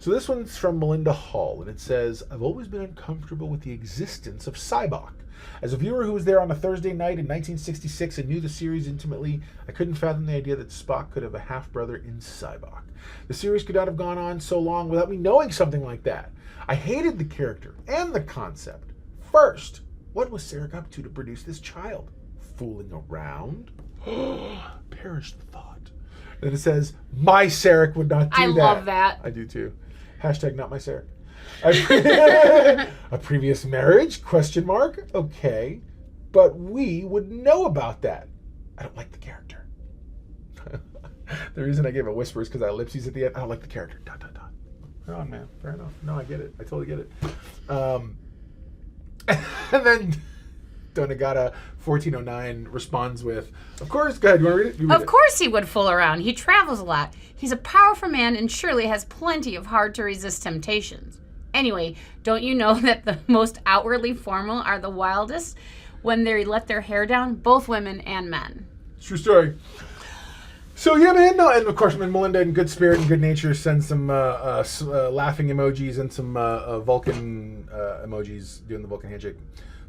So this one's from Melinda Hall, and it says, I've always been uncomfortable with the existence of Sybok. As a viewer who was there on a Thursday night in 1966 and knew the series intimately, I couldn't fathom the idea that Spock could have a half-brother in Sybok. The series could not have gone on so long without me knowing something like that. I hated the character and the concept. First, what was Sarek up to produce this child? Fooling around? Perish the thought. Then it says, my Sarek would not do that. I love that. I do too. Hashtag not my Sarek. A previous marriage? ? Okay. But we would know about that. I don't like the character. The reason I gave a whisper is because I ellipses at the end. I don't like the character. ... Fair on, man. Fair enough. No, I get it. I totally get it. And then Donagata 1409 responds with, of course, go ahead, you want to read it? You read Of course he would fool around. He travels a lot. He's a powerful man and surely has plenty of hard-to-resist temptations. Anyway, don't you know that the most outwardly formal are the wildest when they let their hair down, both women and men? True story. So yeah, man, no, and of course, Melinda, in good spirit and good nature, sends some laughing emojis and some Vulcan emojis doing the Vulcan handshake.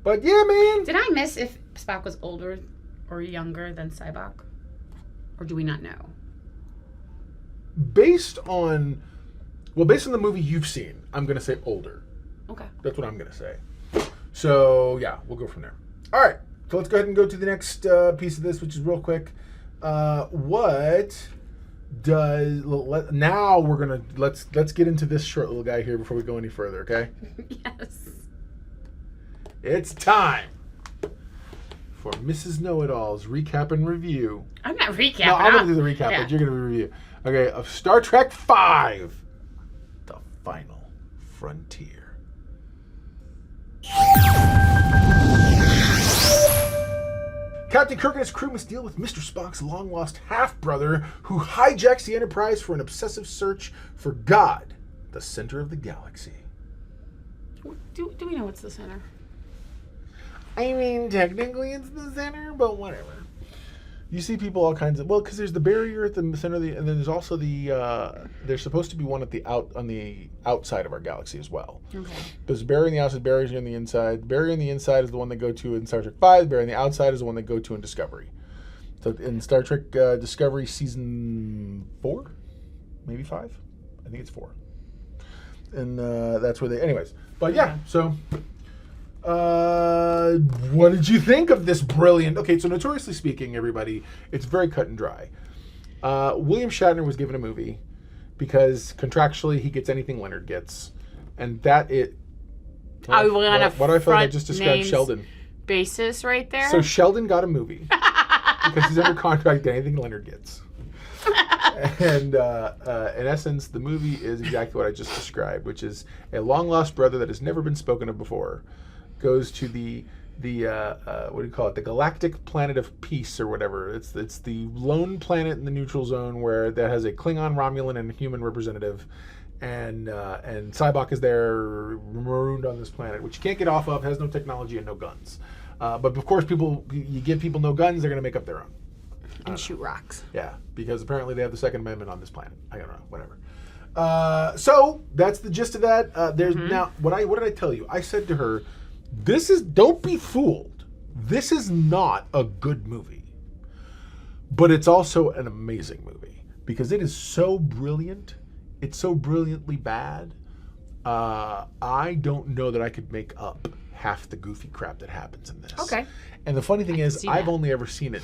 But yeah, man. Did I miss if Spock was older or younger than Sybok? Or do we not know? Based on the movie you've seen, I'm going to say older. Okay. That's what I'm going to say. So yeah, we'll go from there. All right. So let's go ahead and go to the next piece of this, which is real quick. Now we're gonna let's get into this short little guy here before we go any further. Okay. Yes. It's time for Mrs. Know-It-All's recap and review. I'm not recapping. No, I'm going to do the recap, but you're going to review. Okay, of Star Trek V, The Final Frontier. Captain Kirk and his crew must deal with Mr. Spock's long-lost half-brother who hijacks the Enterprise for an obsessive search for God, the center of the galaxy. Do we know what's the center? I mean, technically it's the center, but whatever. You see people all kinds of... Well, because there's the barrier at the center of the... And then there's also the... there's supposed to be one on the outside of our galaxy as well. Okay. There's a barrier on the outside, barriers on the inside. The barrier on the inside is the one they go to in Star Trek V. The barrier on the outside is the one they go to in Discovery. So in Star Trek Discovery Season 4? Maybe 5? I think it's 4. And that's where they... Anyways. But yeah, so... what did you think of this brilliant... Okay, so notoriously speaking, everybody, it's very cut and dry. William Shatner was given a movie because contractually he gets anything Leonard gets. And that it... What do I feel like I just described Sheldon? Basis right there. So Sheldon got a movie because he's under contract to anything Leonard gets. And in essence, the movie is exactly what I just described, which is a long-lost brother that has never been spoken of before goes to the what do you call it? The galactic planet of peace or whatever. It's the lone planet in the neutral zone where that has a Klingon, Romulan, and human representative, and Sybok is there marooned on this planet, which you can't get off of, has no technology and no guns. But of course, you give people no guns, they're going to make up their own. And shoot rocks. Yeah, because apparently they have the Second Amendment on this planet. I don't know, whatever. So that's the gist of that. There's now what did I tell you? I said to her, don't be fooled. This is not a good movie, but it's also an amazing movie because it is so brilliant. It's so brilliantly bad. I don't know that I could make up half the goofy crap that happens in this. Okay. And the funny thing is, I've only ever seen it.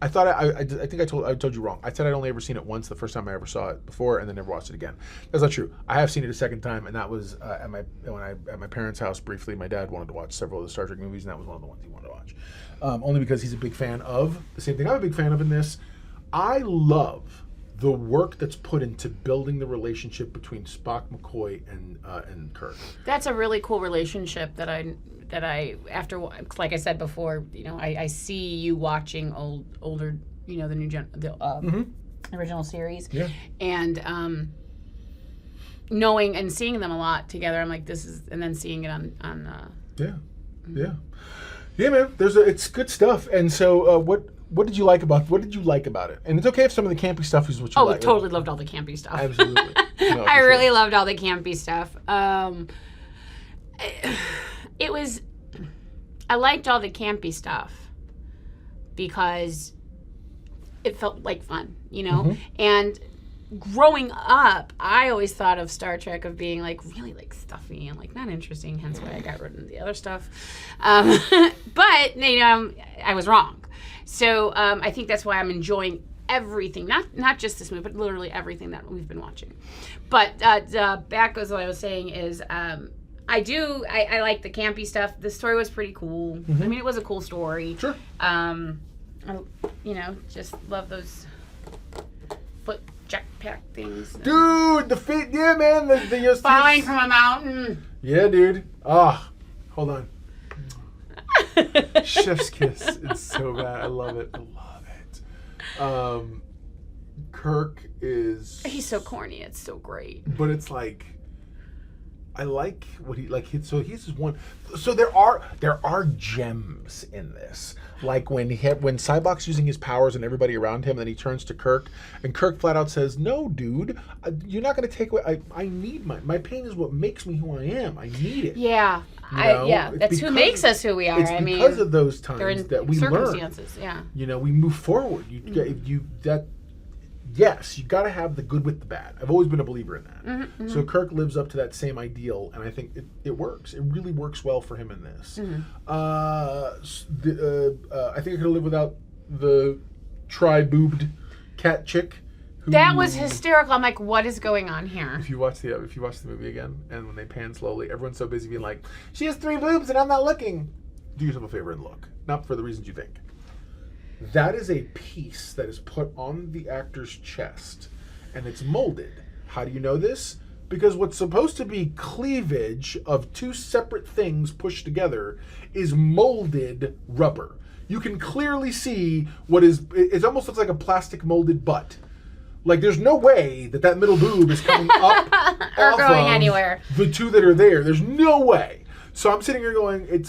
I thought I think I told you wrong. I said I'd only ever seen it once the first time I ever saw it before, and then never watched it again. That's not true. I have seen it a second time, and that was at my parents' house briefly. My dad wanted to watch several of the Star Trek movies, and that was one of the ones he wanted to watch. Only because he's a big fan of the same thing I'm a big fan of in this. I love the work that's put into building the relationship between Spock, McCoy, and Kirk. That's a really cool relationship that I after, like I said before, I see you watching older, the original series, and knowing and seeing them a lot together. I'm like, this is, and then seeing it on. Yeah, man. It's good stuff. And so, what did you like about it? And it's okay if some of the campy stuff is what you like. Oh, totally loved all the campy stuff. Absolutely. No, I really loved all the campy stuff. I liked all the campy stuff because it felt like fun, And growing up, I always thought of Star Trek of being like really like stuffy and like not interesting. Hence why I got rid of the other stuff. But I was wrong. So I think that's why I'm enjoying everything, not just this movie, but literally everything that we've been watching. But back as what I was saying is. I like the campy stuff. The story was pretty cool. I mean, it was a cool story. Sure. Just love those foot jetpack things. Dude, the feet, yeah, man. The falling from a mountain. Yeah, dude. Hold on. Chef's kiss. It's so bad. I love it. Kirk is. He's so corny. It's so great. But it's like. I like what he like. So he's just one. So there are gems in this. Like when Cybok's using his powers and everybody around him, and then he turns to Kirk, and Kirk flat out says, "No, dude, you're not going to take away. I need my pain is what makes me who I am. I need it." Yeah, that's who makes us who we are. It's because of those times that we learn. Yeah, we move forward. Yes, you got to have the good with the bad. I've always been a believer in that. So Kirk lives up to that same ideal, and I think it works. It really works well for him in this. I think I could have lived without the tri-boobed cat chick. That was hysterical. I'm like, what is going on here? If you watch the movie again, and when they pan slowly, everyone's so busy being like, "She has 3 boobs, and I'm not looking." Do yourself a favor and look, not for the reasons you think. That is a piece that is put on the actor's chest, and it's molded. How do you know this? Because what's supposed to be cleavage of 2 separate things pushed together is molded rubber. You can clearly see it almost looks like a plastic molded butt. Like there's no way that middle boob is coming up or going anywhere. The 2 that are there. There's no way. So I'm sitting here going, and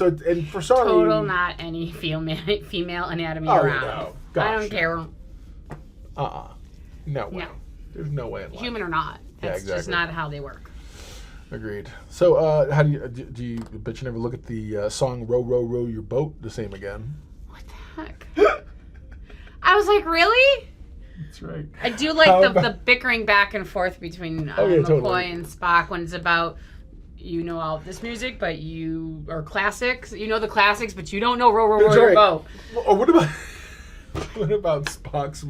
for sorry. Total not any female anatomy around. No. Gosh, I don't care. No way. No. There's no way in life. Human or not. That's just not how they work. Agreed. So how do you bet you never look at the song Row, Row, Row Your Boat the same again? What the heck? I was like, really? That's right. I do like the bickering back and forth between McCoy totally. and Spock when it's about all this music, but you are classics. You know the classics, but you don't know Row, Row, Row Your Boat. Oh, what about Spock's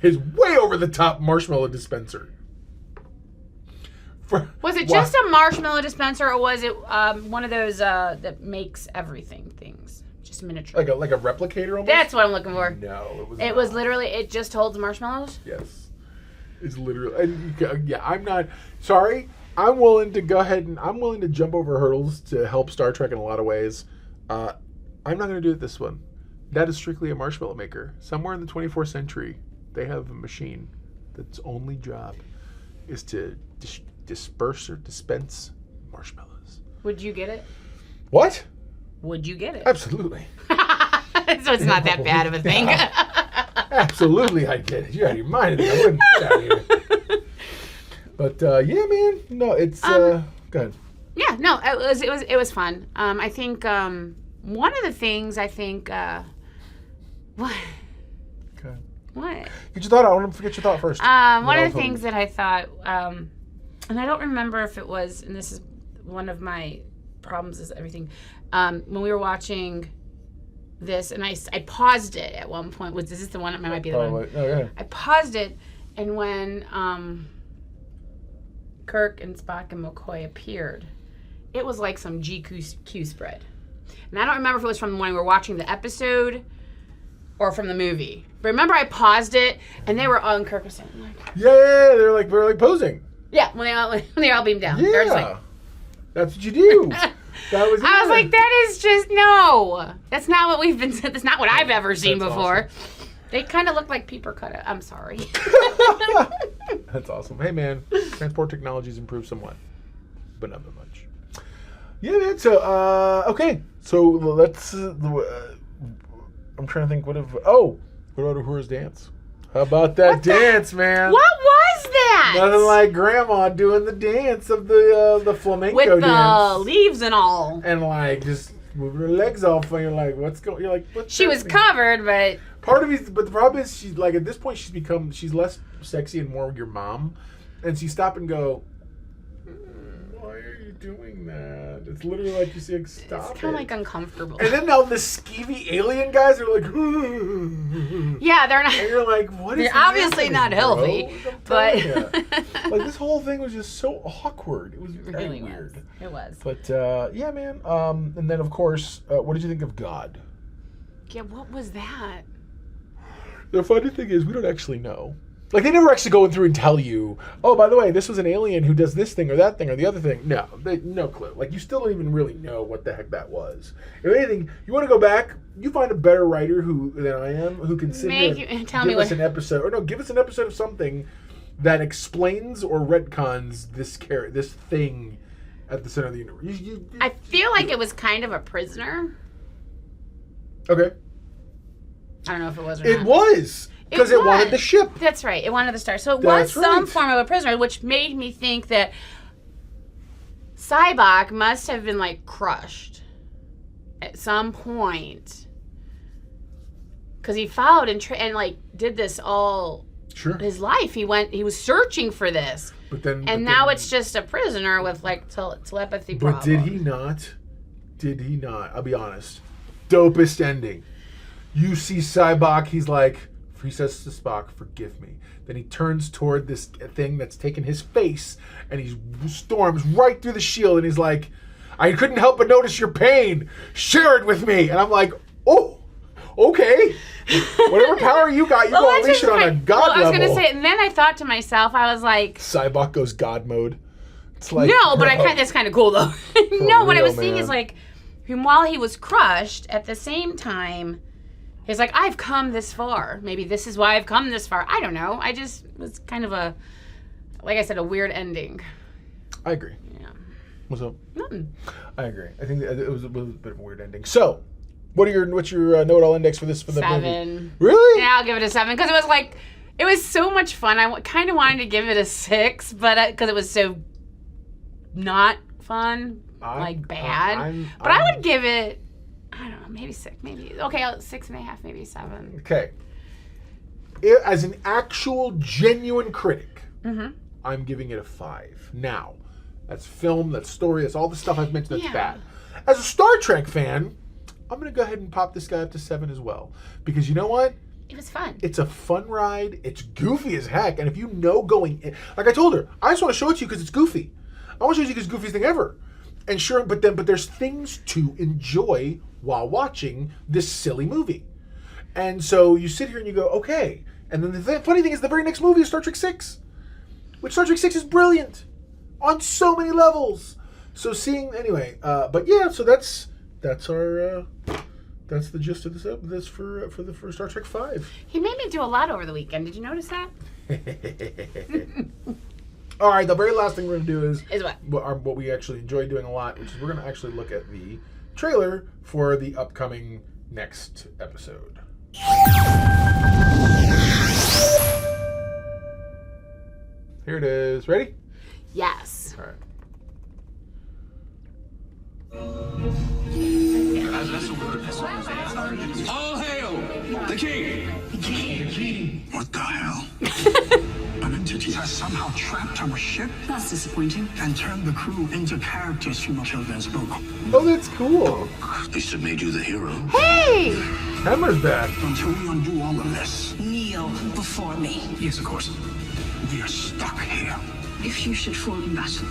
his way over the top marshmallow dispenser? Was it just a marshmallow dispenser, or was it one of those that makes everything things? Just miniature. Like a replicator almost? That's what I'm looking for. No, it was literally, it just holds marshmallows? Yes. It's literally, and I'm not, sorry, I'm willing to go ahead and I'm willing to jump over hurdles to help Star Trek in a lot of ways. I'm not going to do it this one. That is strictly a marshmallow maker. Somewhere in the 24th century, they have a machine that's only job is to disperse or dispense marshmallows. Would you get it? What? Would you get it? Absolutely. So it's not that bad of a thing. Absolutely, I did it. You're out of your mind. I wouldn't get out of here. But yeah, man. No, it's go ahead. Yeah, no, it was fun. I think one of the things what? Okay. What? Get your thought out. I want to forget your thought first. One of the things that I thought, and I don't remember if it was, and this is one of my problems is everything. When we were watching this, and I paused it at one point. Is this the one? It might be the one. Oh, yeah. I paused it, and when Kirk and Spock and McCoy appeared, it was like some GQ spread. And I don't remember if it was from when we were watching the episode or from the movie. But remember I paused it, and they were all, and Kirk was saying, like... Yeah, they're like posing. Yeah, when they all beamed down. Yeah, they're just like, that's what you do. That was I was like, that is just, no. That's not what we've been, that's not what I've ever seen That's before. Awesome. They kind of look like paper cutout. I'm sorry. That's awesome. Hey, man, transport technology's improved somewhat, but not that much. Yeah, man. So, okay. So let's. I'm trying to think. What about Uhura's dance? How about that dance, man? What was that? Nothing like Grandma doing the dance of the flamenco with the dance leaves and all, and like just moving her legs off, and you're like, what's going? You're like, what's she was covered, but. Part of me, but the problem is she's like at this point she's less sexy and more your mom, and so you stop and go, why are you doing that? It's literally like you say, stop. It's kind of like uncomfortable. And then all the skeevy alien guys are like, yeah, they're not. and you're like, what is? They're obviously not healthy, but like this whole thing was just so awkward. It was really weird. It was. But yeah, man. And then of course, what did you think of God? Yeah, what was that? The funny thing is, we don't actually know. Like, they never actually go through and tell you, oh, by the way, this was an alien who does this thing or that thing or the other thing. No, no clue. Like, you still don't even really know what the heck that was. If anything, you want to go back, you find a better writer than I am who can sit here and give us an episode. Or no, give us an episode of something that explains or retcons this thing at the center of the universe. I feel like it was kind of a prisoner. Okay. I don't know if it was or not. It was. Because it wanted the ship. That's right. It wanted the star. So it was some form of a prisoner, which made me think that Cybok must have been, like, crushed at some point. Because he followed and like, did this all his life. He was searching for this. Now it's just a prisoner with, like, telepathy problems. But did he not? I'll be honest. Dopest ending. You see Cybok, he says to Spock, forgive me. Then he turns toward this thing that's taken his face, and he storms right through the shield, and he's like, I couldn't help but notice your pain. Share it with me. And I'm like, oh, okay. Whatever power you got, you go unleash it on a god level. I was going to say, and then I thought to myself, I was like... Cybok goes god mode. It's like... No, but that's kind of cool, though. No, what I was seeing is, like, while he was crushed, at the same time... He's like, I've come this far. Maybe this is why I've come this far. I don't know. I just was kind of like I said, a weird ending. I agree. Yeah. What's up? Nothing. I agree. I think it was a bit of a weird ending. So, what's your know-it-all index for the 7. movie? Really? Yeah, I'll give it a 7 because it was so much fun. I kind of wanted to give it a 6, but because it was so not fun, bad. But I would give it. I don't know, maybe 6, maybe. Okay, 6.5, maybe 7. Okay. As an actual, genuine critic, I'm giving it a 5. Now, that's film, that's story, that's all the stuff I've mentioned that's bad. As a Star Trek fan, I'm going to go ahead and pop this guy up to 7 as well. Because you know what? It was fun. It's a fun ride. It's goofy as heck. And if you know going in... Like I told her, I just want to show it to you because it's goofy. I want to show you because it's the goofiest thing ever. And sure, but there's things to enjoy while watching this silly movie. And so you sit here and you go, okay. And then the funny thing is the very next movie is Star Trek 6. Which Star Trek 6 is brilliant. On so many levels. So anyway, but yeah, so that's our... That's the gist of this for Star Trek 5. He made me do a lot over the weekend. Did you notice that? All right, the very last thing we're going to do is what we actually enjoy doing a lot, which is we're going to actually look at the trailer for the upcoming next episode. Here it is. Ready? Yes. All right. All hail the king! What the hell? An entity has somehow trapped our ship That's disappointing. and turned the crew into characters from a children's book. Oh, that's cool. At least it made you the hero. Hey! Hammer's back. Until we undo all of this. Kneel before me. Yes, of course. We are stuck here. If you should fall in battle,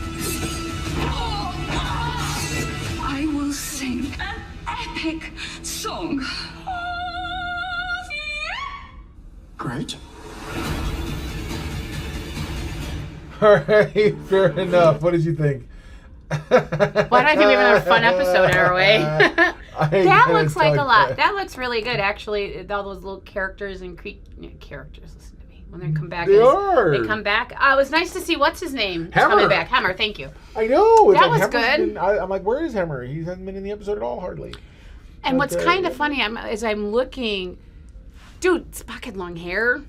I will sing an epic song. Great. All right, fair enough. What did you think? Why do I think we have another fun episode our way? That looks like a lot. That looks really good, actually. All those little characters and characters. Listen to me. When they come back, They are. They come back. It was nice to see what's his name Hammer. coming back. Hammer. Thank you. I know. That was Hammer's good. I'm like, where is Hammer? He hasn't been in the episode at all, hardly. And But, what's kind of funny, as I'm looking, dude, Spock had long hair.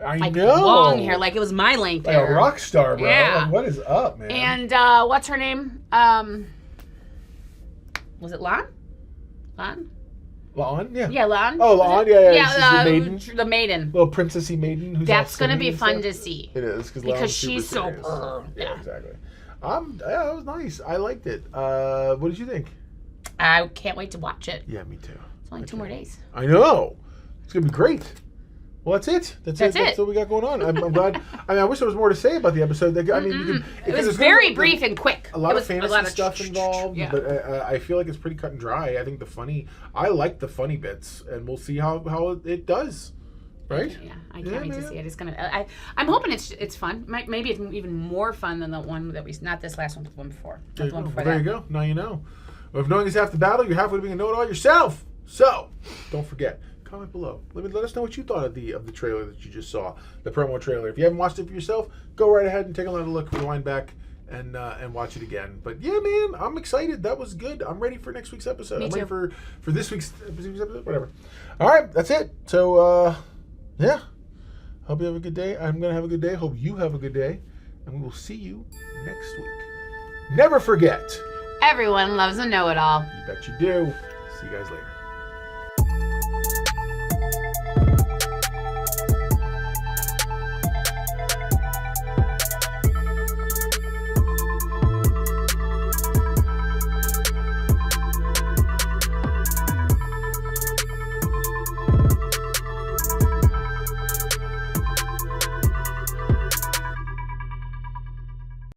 I Like know. long hair, like it was my length Like hair. a rock star, bro. Yeah. Like, what is up, man? And what's her name? Was it Lon? Lon? Lon? Yeah. Yeah, Lon. Oh, Lon? Yeah. Yeah, She's the maiden. the maiden. Little princessy maiden. Who's That's all gonna be singing and fun stuff. to see. It is because Because she's so. Yeah, exactly. Yeah, it was nice. I liked it. What did you think? I can't wait to watch it. Yeah, me too. It's only 2 more days. I know. It's gonna be great. Well, that's it. That's it. That's what we got going on. I'm glad. I mean, I wish there was more to say about the episode. I mean, you could, It was very brief and quick. A lot It of was fantasy stuff involved, Yeah. but I feel like it's pretty cut and dry. I think I like the funny bits, and we'll see how it does. Right? Yeah, I can't wait to man. see it. It's gonna. I'm hoping it's fun. Maybe it's even more fun than the one that not this last one, but the one before. Not the one before There that. you go. Now you know. Well, if knowing is half the battle, you're halfway to being a know-it-all yourself. So, don't forget. Comment below. Let us know what you thought of the trailer that you just saw, the promo trailer. If you haven't watched it for yourself, go right ahead and take another look, rewind back, and watch it again. But yeah, man, I'm excited. That was good. I'm ready for next week's episode. Me I'm too. ready for this week's episode. Whatever. All right, that's it. So yeah, hope you have a good day. I'm gonna have a good day. Hope you have a good day, and we will see you next week. Never forget. Everyone loves a know-it-all. You bet you do. See you guys later.